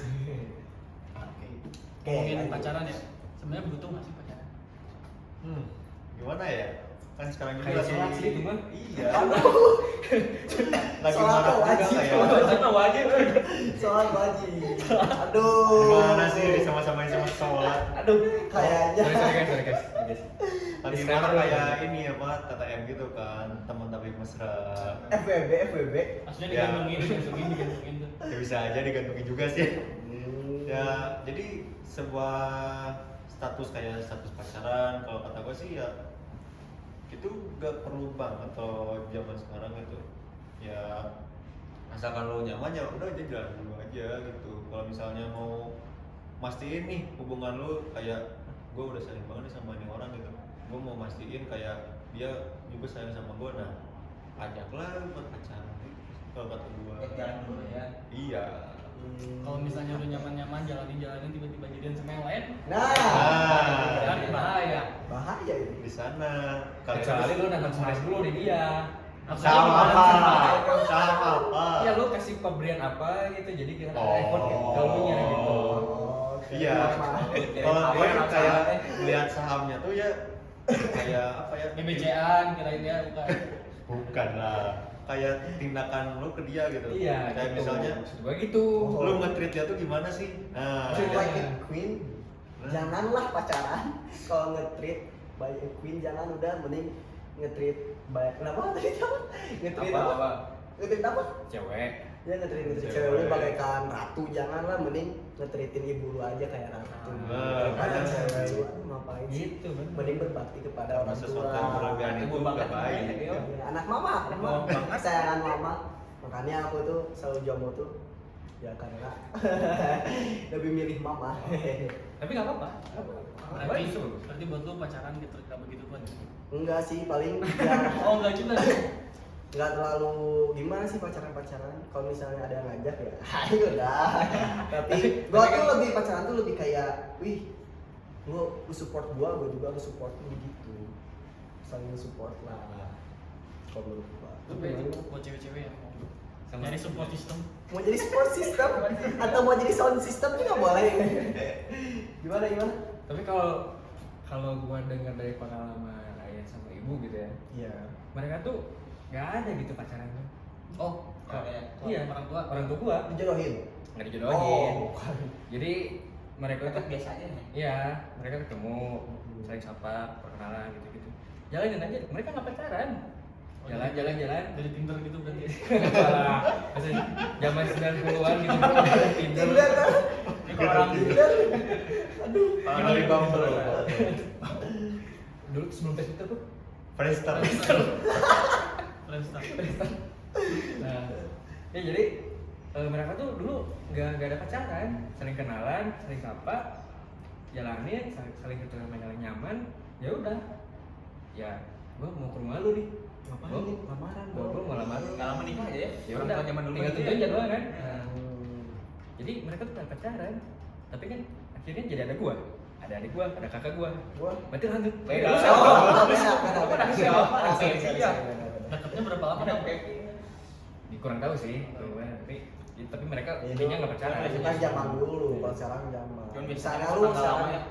Oke. Oke, Ngomongin lanjut. pacaran ya. Sebenarnya butuh nggak sih pacaran? Gimana ya? Kan sekarang juga Kayak lagi. sholat sih itu mah. Iya. Aduh, Lagi Sholat marah tuh juga wajib. lah ya. Sama wajib. sholat wajib. Aduh. Gimana sih disama-samain sama sholat? Aduh, kayaknya. Sorry guys. Lagi Disclaimer marah dulu. kayak ini apa TTM gitu kan, teman tapi mesra. FWB. Maksudnya Ya. digantungin tuh. Ya bisa aja digantungin juga sih. Hmm. Ya jadi sebuah status kayak status pacaran kalau kata gue sih ya itu gak perlu banget kalau zaman sekarang itu ya asalkan lo nyaman ya udah aja jalan dulu aja gitu. Kalau misalnya mau mastiin nih hubungan lo kayak gue udah sayang banget nih sama ini orang gitu, gue mau mastiin kayak dia juga sayang sama gue, nah ajaklah buat pacaran gitu. Kalau kata gue Jalan dulu ya. iya. Kalau misalnya udah nyaman-nyaman jalanin tiba-tiba jadian sama yang lain, Nah, kan bahaya. bahaya itu. Di sana Kecuali lu nonton smash dulu di dia. sama apa? Ya lu kasih pemberian apa gitu, jadi kita ada Oh. effort gitu, kalbunya gitu. Oke. Iya. Kalau gue kayak lihat sahamnya tuh ya kayak apa ya? BBC-an kirain dia bukan. Bukan lah. Kayak tindakan lu ke dia gitu. Iya. Kayak gitu. misalnya Maksud gua gitu. Oh. lu nge-treat dia tuh gimana sih? Nah, Treat like a queen. Janganlah pacaran. Kalau nge-treat by a queen jangan, udah mending nge-treat by kenapa tadi kamu? Nge-treat apa? Nge-treat apa? Cewek. Ya nge-treat Cewek. cewek lu bagaikan ratu, janganlah, mending nge-treatin ibu lu aja kayak ratu. Nah, Daripada bener. cewek lu ngapain sih? Gitu bener. Mending berbakti kepada Karena orang sesuatu tua. yang berlebihan itu Ibu nggak banget. baik. Iya. Ya, anak mama, kesayangan mama. Makanya aku tuh selalu jomblo tuh ya karena lebih milih mama. Tapi nggak apa-apa. Berarti berarti buat lu pacaran gitu nggak begitu pun. Enggak sih, paling ya, Oh enggak juga. nggak terlalu gimana sih pacaran. Kalau misalnya ada yang ngajak ya, ayo dah. Tapi gua tuh lebih pacaran tuh lebih kayak, wih, lu support gua juga lu support lu gitu, saling support lah. Kalau menurut gua. Tapi buat cewek-cewek yang mau Sama- nyari support system. Mau jadi support system atau mau jadi sound system juga boleh. Gimana? Tapi kalau gua dengar dari pengalaman ayah sama ibu gitu ya, Iya. mereka tuh nggak ada gitu pacaran tuh. Oh, Iya, orang tua. orang tua gua Dijodohin. nggak dijodohin. Oh, bukan. Jadi mereka Mereka tuh biasa aja nih. iya, mereka ketemu, saling sapa, perkenalan gitu-gitu. Jalanin aja, mereka nggak pacaran. Jalan. Dari Tinder gitu berarti. Wah, maksudnya zaman 90-an gitu. Tinder. Tinder kan? Ini kalau orang Tinder. Aduh. Kalau di Bumble. Dulu sebelum Facebook tuh. Friendster. Friendster. Nah, ya jadi mereka tuh dulu nggak ada pacaran, saling kenalan, saling sapa, jalanin, saling ketemu saling nyaman, ya udah. Ya, gua mau ke rumah lu nih. Ngapain nih? Lamaran Gua dong. mau lamar lu. nggak lama nikah aja ya. Ya Orang udah, tua zaman dulu tinggal gitu tunggu ya. aja doang kan. Nah, Jadi mereka tuh nggak pacaran, tapi kan akhirnya jadi ada gua, ada adik gua, ada kakak gua. Gua. Berarti lanjut. Beda. Lu Oh, siapa? beda. Siapa? Iya. Dekatnya berapa lama dong? Kurang tahu sih, tapi mereka Itu intinya nggak pacaran. Itu kan zaman dulu, kalau sekarang zaman. Cuman Misalnya biasanya lu tanggal lama sekarang, ya.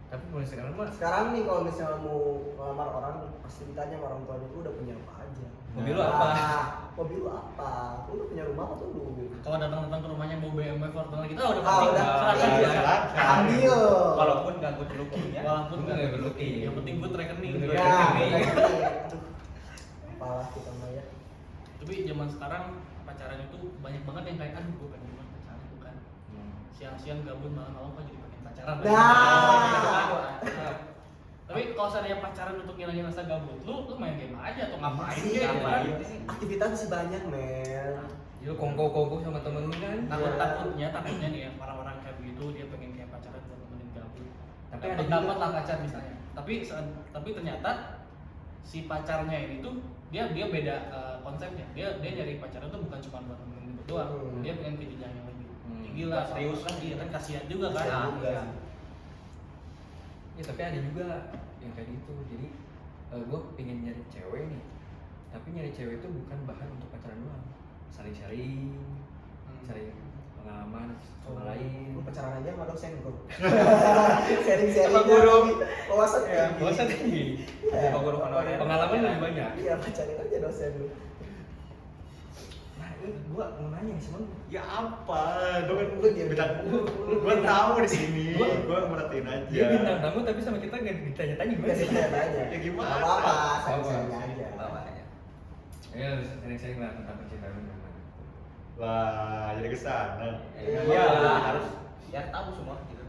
Tapi mulai sekarang mah sekarang nih kalau misalnya mau ngelamar orang pasti ditanya sama orang tuanya, lu udah punya apa aja? mobil lu apa? Nah, mobil lu apa? Lu udah punya rumah apa tuh lu? Gitu. Kalau datang ke rumahnya bawa BMW Fortuner kita udah Ah, pasti udah. serahkan Ya, dia. silakan. Ambil. Walaupun nggak gue dulu ya. Walaupun Gua nggak nggak berlooking. yang penting gue rekening. Bener. Ya, Rekening. rekening. Aduh. Apalah kita mah ya. Tapi zaman sekarang pacaran itu banyak banget yang kayak aduh gue pengen banget pacaran tuh kan. Siang-siang gabut malam-malam kok jadi pengen pacaran. Nah. Tapi kalau seandainya pacaran untuk ngilangin rasa gabut, lu main game aja atau ngapain Iya, gitu kan? Aktivitas masih banyak, men. Ya, lu kongko sama temen lu kan. Takutnya nih ya orang-orang kayak begitu dia pengen kayak pacaran buat nemenin gabut. Tapi ada juga- dapat lah pacar misalnya. Tapi ternyata si pacarnya ini tuh dia beda konsepnya. Dia nyari pacaran tuh bukan cuma buat nemenin gabut doang. Hmm. Dia pengen ke jenjang yang lebih tinggi Buat lah, serius kan iya kan kasihan juga kan. Nah, Juga iya. sih. Ya tapi ada juga yang kayak gitu. Jadi gue pengen nyari cewek nih, tapi nyari cewek itu bukan bahan untuk pacaran doang, saling sharing, saling pengalaman sama lain. Lu pacaran aja sama dosen kok. Sharing-sharing. Sama guru. Wawasan Iya, tinggi. Wawasan tinggi. Iya. Sama guru honorer. Pengalaman lebih banyak. Iya, pacarin aja dosen lu. Nah ini gue mau nanya nih sama lu. Ya apa? Gue kan Lu diam. bintang. Gue tahu di sini. Gua- Gue merhatiin aja. Dia bintang tamu tapi sama kita nggak ditanya-tanya gimana Enggak sih? ditanya-tanya. Ya gimana? Nggak apa-apa, Nggak sharing-sharing apa-apa. aja. Bawa aja. Ya sharing-sharing lah tentang percintaan lu gimana. Wah, jadi kesana. Iya, harus biar tahu semua gitu.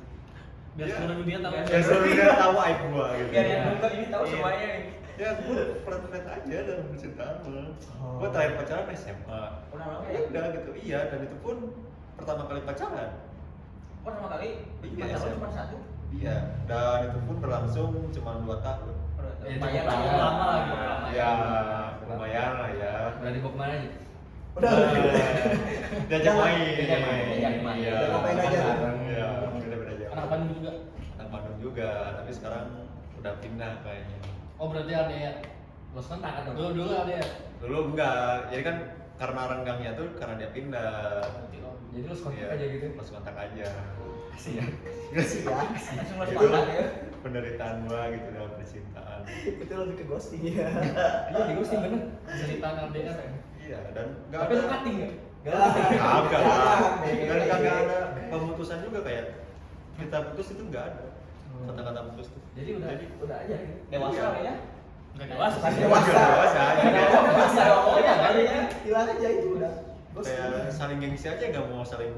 Biar Iya. seluruh dunia tahu. Ya seluruh dunia tahu aib gue gitu. Biar yang nonton ini tahu Iya. semuanya nih. Ya gue flat aja dalam percintaan mah. Oh. Gue terakhir pacaran SMA. Udah lama Ya ya? udah gitu, iya, dan itu pun pertama kali pacaran. Pertama kali Iya, pacaran SMA. cuma satu. Iya, dan itu pun berlangsung cuma 2 tahun. Ya, Lumayan cukup lah. lama lagi. Ya, lumayan lah ya. Udah dibawa kemana aja? Udah. Diajak main. Diajak main. Diajak main. Iya. Udah ngapain aja tuh? Iya, kita beda Anak Bandung juga. Anak Bandung juga, tapi sekarang udah pindah kayaknya. Oh berarti ada ya. Los kontak atau? Dulu ada ya. Dulu enggak, jadi kan karena renggangnya tuh karena dia pindah. Berarti oh. Jadi los kontak Iya, aja gitu. Los kontak aja. Kasih ya. Sih ya. Langsung harus Itu kontak ya. penderitaan gua gitu dalam percintaan. Itu lebih ke ghosting ya. Iya di ghosting bener. Cerita LDR ya. Iya, dan enggak Tapi lu cutting nggak? Kagak. Jangan, Dan men. kagak ada pemutusan juga kayak kita putus itu enggak ada. Kata-kata putus tuh. Jadi udah aja. Gitu. Dewasa Iya. lah ya. Enggak dewasa. Masih sih. dewasa. Dewasa aja. Dewasa pokoknya kali ya. Hilang aja itu udah. Ghosting. Kayak saling gengsi aja nggak mau saling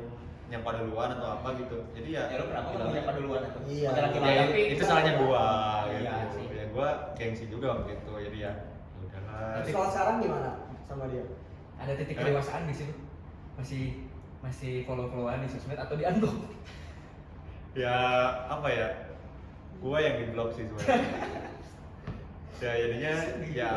nyapa duluan atau apa gitu. Jadi ya. Ya lu kenapa hilang nggak aja. nyapa duluan itu? Iya. Udah laki Ya, laki. itu salahnya gua gitu. Iya sih. Ya gua gengsi juga waktu itu. Jadi ya udahlah. Tapi kalau sekarang gimana sama dia? Ada titik kedewasaan di situ. Masih follow-followan di sosmed atau di unblock? Ya apa ya? Gua yang di blok sih sebenarnya. Ya jadinya ya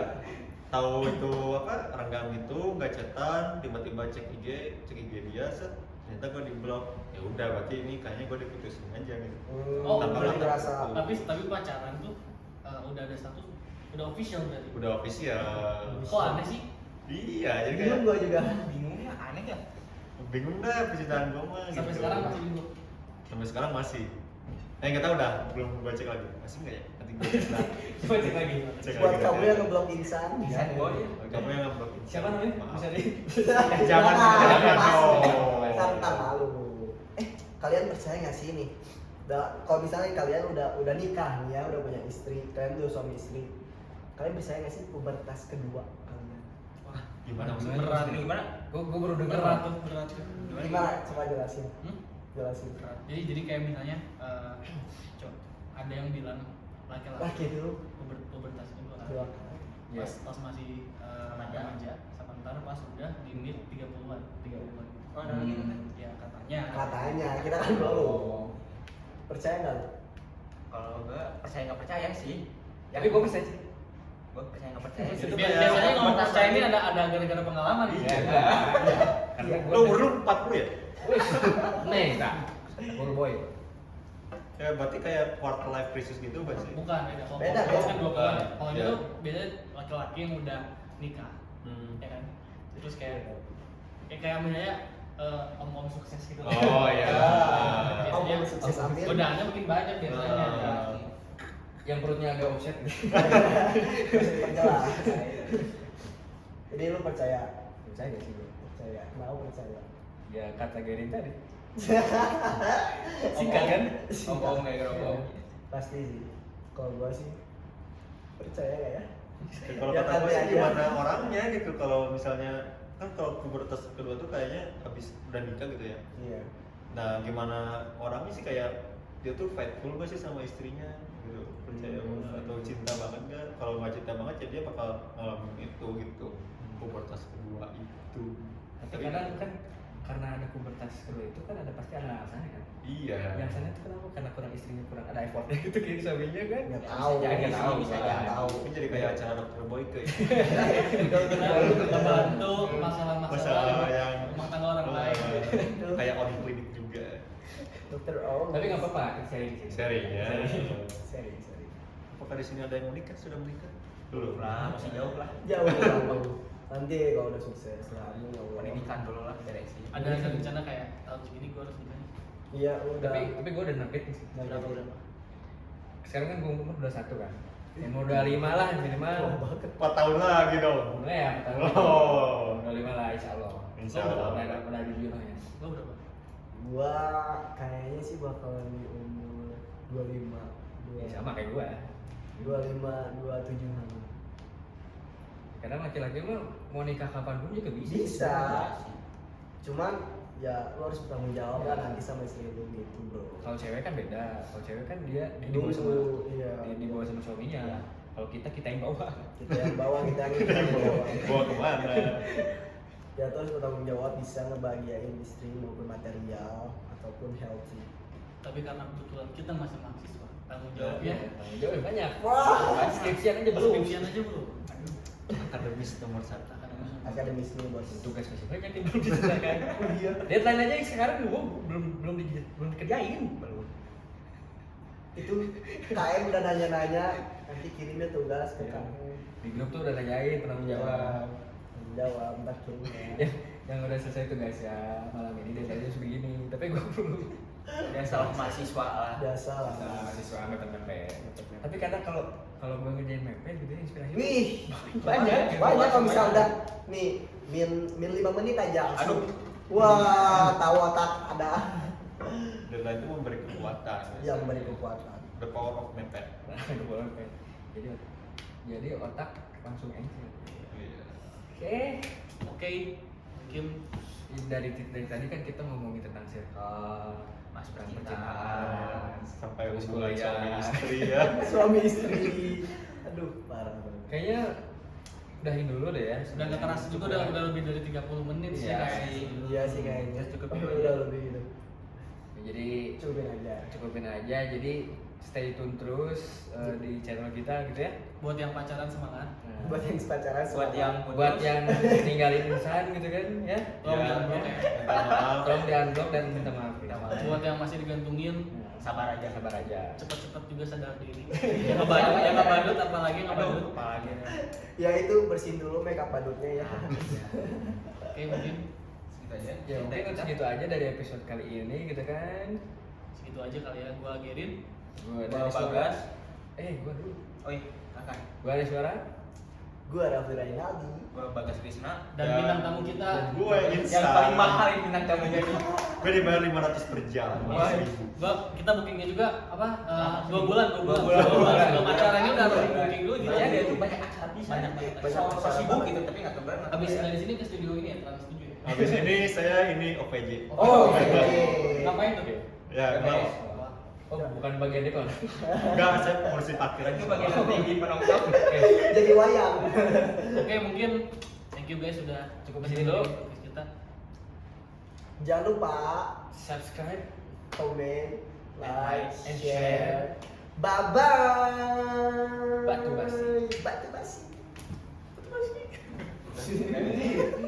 tahu itu apa renggang itu nggak chatan, tiba-tiba cek IG dia set, ternyata gue di blok. Ya udah berarti ini kayaknya gue diputusin aja gitu. Oh, Tanpa berarti kata ngerasa putus. tapi pacaran tuh udah ada status, udah official berarti. Udah official. Kok aneh sih? Iya, jadi bingung kayak gua juga. Bingungnya aneh ya. bingung dah percintaan gue mah Sampai gitu. sekarang masih bingung. Sampai sekarang masih. Nggak tahu dah, belum gue cek lagi. Masih nggak ya? Nanti gue cek dah. Coba cek lagi. Cek Buat lagi kamu nanti. yang ngeblok Insan, Insan boy. Kamu yang ngeblok. Siapa namanya? Maaf. Bisa di Jangan, jangan dong. Ntar malu. Kalian percaya nggak sih nih? Kalau misalnya kalian udah nikah nih ya, udah punya istri, kalian tuh suami istri, kalian percaya nggak sih pubertas kedua kalian? Wah, Gimana maksudnya? berat Ini gimana? Gue baru denger berat tuh, berat tuh. Gimana? Coba jelasin. Hmm? Jelasin. Berat. Jadi kayak misalnya ada yang bilang laki-laki Laki dulu. pubertas kedua kan. Dua. Pas masih remaja, sebentar pas udah di mid 30-an. Oh, ada lagi kan? Ya katanya. Katanya kita kan belum. Percaya nggak lu? Kalau gue percaya nggak percaya sih. Tapi gue percaya sih. Gue percaya nggak percaya sih. Itu Biasanya ngomong pubertas percaya ini lagi. ada gara-gara pengalaman. Iya. Iya. Karena Iya. gue Lo umur lu 40 ya? nih, enggak. Baru boy. Ya berarti kayak quarter life crisis gitu berarti. Bukan, beda. Kalau Beda, pubertas beda. kan 2 bulan. Kalau Iya. itu biasanya laki-laki yang udah nikah, ya kan. Terus kayak misalnya om-om sukses gitu. Oh iya. Om Biasanya sukses ambil. godaannya makin banyak biasanya. Yang perutnya agak offset. Perjelas. Jadi lu percaya? Percaya gak sih gue? Percaya. Kenapa percaya? Ya kata Gerin tadi. Singkat kan? Om-om kayak gerobak. Pasti sih. Kalau gua sih percaya nggak ya? Ya, kalau Ya, kata gue tapi sih aja. gimana orangnya gitu. Kalau misalnya kan kalau pubertas kedua tuh kayaknya habis udah nikah gitu ya. Iya. Nah gimana orangnya sih kayak dia tuh faithful gak sih sama istrinya gitu, percaya banget atau cinta banget gak? Kalau nggak cinta banget ya dia bakal ngalamin itu gitu, pubertas kedua itu. Tapi kadang kan karena ada pubertas kedua itu kan ada pasti ada alasannya kan. Iya. Yang sana itu kenapa? Karena kurang istrinya kurang ada effortnya gitu kayak suaminya kan. Nggak tahu. Bisa jadi nggak sih, tahu. bisa nggak jadi. tahu. Mungkin jadi kayak acara dokter Boyke. Membantu masalah-masalah Masalah yang rumah tangga orang lain. kayak on klinik juga. Dokter O. Tapi nggak apa-apa, sharing di sini. Sharing ya. Sering. Apakah di sini ada yang menikah? Sudah menikah? Belum Lah, masih jauh lah. Jauh. Nanti kalau udah sukses lah. Amin, ya Allah. Pendidikan dulu lah beresin. Ada rencana kayak tahun segini gue harus nikah. Iya udah. Tapi gue udah nargetin sih. Udah. Berapa? Sekarang kan gue umur 21 kan. Yang mau 25 lah minimal. 4 tahun lagi dong. Mulai ya, Oh. 25 lah insya Allah. Insya Allah. Udah di Juno ya. Lo berapa? Gua kayaknya sih bakalan di umur 25. Ya sama kayak gue. 25, 27-an. Kadang laki-laki mah mau nikah kapan pun juga bisa. Bisa. Cuman ya lu harus bertanggung jawab kan nanti sama istri lu gitu, Bro. Kalau cewek kan beda. Kalau cewek kan dia dibawa sama iya. dibawa sama suaminya. Iya. Kalau kita yang bawa. Kita yang bawa, kita yang bertanggung jawab. Bawa kemana? Ya tuh harus bertanggung jawab bisa ngebahagiain istri maupun material ataupun healthy. Tapi karena kebetulan kita masih mahasiswa, tanggung jawabnya Tanggung jawab banyak. Wah. Skripsian aja belum. skripsian aja bro. Akademis nomor 1. Akademis nih bos. Tugas masih banyak yang belum diselesaikan. Oh iya. Deadline aja yang sekarang belum dikerjain. Belum. Itu KM udah nanya-nanya, nanti kirimnya tugas ke Iya. kamu. Di grup tuh udah nanyain penanggung jawab. Tanggung jawab, ntar kirimnya. Yang udah selesai tugas ya malam ini deadline-nya segini. Tapi gue belum. Ya salah mahasiswa lah. Biasa lah. Mahasiswa angkatan mepet. Tapi kadang kalau gue ngerjain mepet gitu ya inspirasi. Wih, banyak. banyak kalau misalnya udah nih min 5 menit aja. langsung. Aduh. Wah, tahu otak ada. Deadline itu memberi kekuatan. Yang memberi kekuatan. The power of mepet. Gue mepet. Jadi otak langsung encer. Iya. Oke. Oke, mungkin Dari tadi kan kita ngomongin tentang circle, Mas percintaan, Sampai terus hubungan kuliah. suami istri ya. Suami istri. Aduh, parah banget. Kayaknya udahin dulu deh ya. udah nggak terasa juga udah lebih dari 30 menit sih Iya kayak sih. Iya sih kayaknya. Cukup Oh, dulu udah aja. lebih gitu. Jadi Cukupin aja. cukupin aja. Jadi stay tune terus di channel kita gitu ya. Buat yang pacaran semangat. Nah, Buat yang pacaran, Buat yang buat yang tinggalin insan gitu kan ya. Tolong Ya, di-unblock ya. minta maaf. Tolong di-unblock dan minta maaf. Buat yang masih digantungin, Nah, Sabar aja. sabar aja. cepet-cepet juga sadar diri. Yang ngebadut, yang ngebadut apalagi yang ngebadut. Apalagi Ya itu bersihin dulu make up badutnya ya. Oke, mungkin segitu aja. Ya mungkin segitu aja dari episode kali ini gitu kan. segitu aja kali ya. Gua Gerin. Gua Gua dari suara. Bagas. Gua dulu. Oh iya, kakak. Gua ada suara. Gua Raffi Rainaldi. Gua Bagas Krisna. Dan bintang tamu kita Gue Yang paling mahal ini bintang tamunya nih. Gue dibayar 500 per jam. Wah. kita bookingnya juga apa 2 bulan. Dua bulan. Sebelum acaranya udah booking dulu gitu. Iya, dia tuh banyak acara bisa. Banyak So sibuk gitu tapi nggak keberan. Habis dari sini ke studio ini ya Trans 7 ya. Habis ini saya ini OPJ. Oh, oke. Ngapain tuh? Ya, kenapa? Oh, bukan bagian dekor. Enggak, saya pengurusi parkiran. Itu bagian tinggi penonton. Jadi wayang. Oke, mungkin thank you guys sudah Cukup di sini dulu. podcast kita. Jangan lupa Subscribe. komen, Like, like, and share. Bye bye. Batu basi. Batu basi. Ini